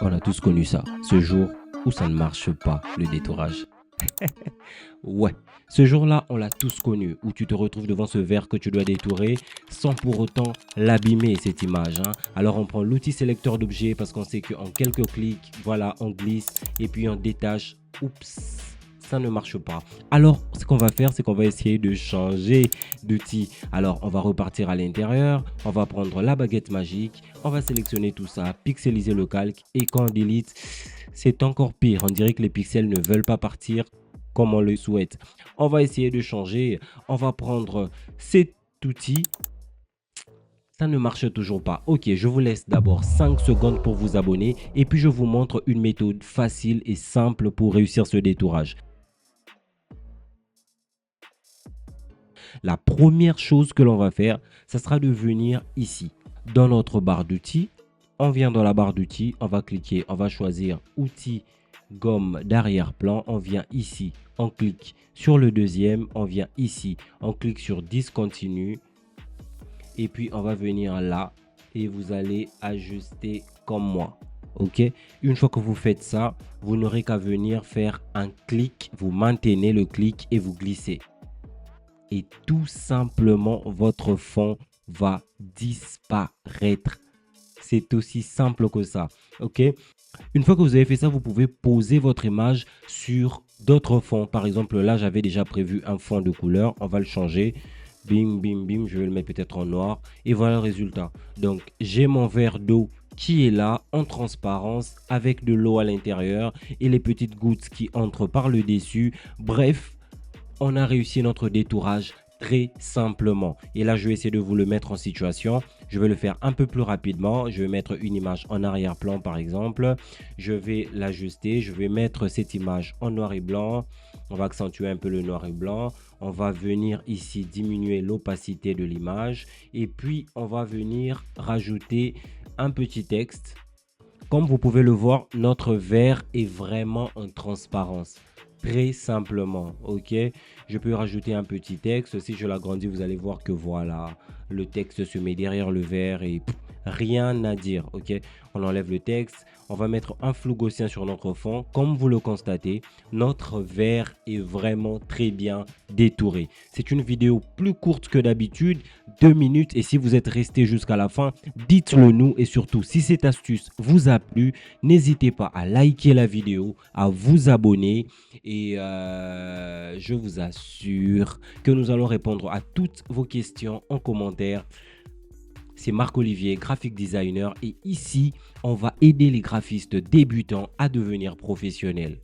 On a tous connu ça, ce jour où ça ne marche pas, le détourage. Ouais, ce jour-là, on l'a tous connu, où tu te retrouves devant ce verre que tu dois détourer sans pour autant l'abîmer, cette image, hein. Alors on prend l'outil sélecteur d'objets parce qu'on sait qu'en quelques clics, voilà, on glisse et puis on détache. Oups, ça ne marche pas. Alors, ce qu'on va faire, c'est qu'on va essayer de changer d'outil. Alors, on va repartir à l'intérieur, on va prendre la baguette magique, on va sélectionner tout ça, pixeliser le calque et quand on delete, c'est encore pire. On dirait que les pixels ne veulent pas partir comme on le souhaite. On va essayer de changer. On va prendre cet outil. Ça ne marche toujours pas. Ok, je vous laisse d'abord 5 secondes pour vous abonner et puis je vous montre une méthode facile et simple pour réussir ce détourage. La première chose que l'on va faire, ça sera de venir ici, dans notre barre d'outils. On vient dans la barre d'outils, on va cliquer, on va choisir outils gomme d'arrière-plan. On vient ici, on clique sur le deuxième, on vient ici, on clique sur discontinue. Et puis on va venir là et vous allez ajuster comme moi. Ok, une fois que vous faites ça, vous n'aurez qu'à venir faire un clic, vous maintenez le clic et vous glissez. Et tout simplement, votre fond va disparaître. C'est aussi simple que ça. Ok. Une fois que vous avez fait ça, vous pouvez poser votre image sur d'autres fonds. Par exemple, là, j'avais déjà prévu un fond de couleur. On va le changer. Bim, bim, bim. Je vais le mettre peut-être en noir. Et voilà le résultat. Donc, j'ai mon verre d'eau qui est là en transparence avec de l'eau à l'intérieur et les petites gouttes qui entrent par le dessus. Bref, on a réussi notre détourage très simplement. Et là, je vais essayer de vous le mettre en situation. Je vais le faire un peu plus rapidement. Je vais mettre une image en arrière-plan, par exemple. Je vais l'ajuster. Je vais mettre cette image en noir et blanc. On va accentuer un peu le noir et blanc. On va venir ici diminuer l'opacité de l'image. Et puis, on va venir rajouter un petit texte. Comme vous pouvez le voir, notre verre est vraiment en transparence. Très simplement, ok. Je peux rajouter un petit texte. Si je l'agrandis, vous allez voir que voilà, le texte se met derrière le verre et rien à dire, ok. On enlève le texte. On va mettre un flou gaussien sur notre fond. Comme vous le constatez, notre verre est vraiment très bien détouré. C'est une vidéo plus courte que d'habitude, 2 minutes. Et si vous êtes resté jusqu'à la fin, dites-le nous. Et surtout, si cette astuce vous a plu, n'hésitez pas à liker la vidéo, à vous abonner. Et je vous assure que nous allons répondre à toutes vos questions en commentaire. C'est Marc-Olivier, graphic designer, et ici, on va aider les graphistes débutants à devenir professionnels.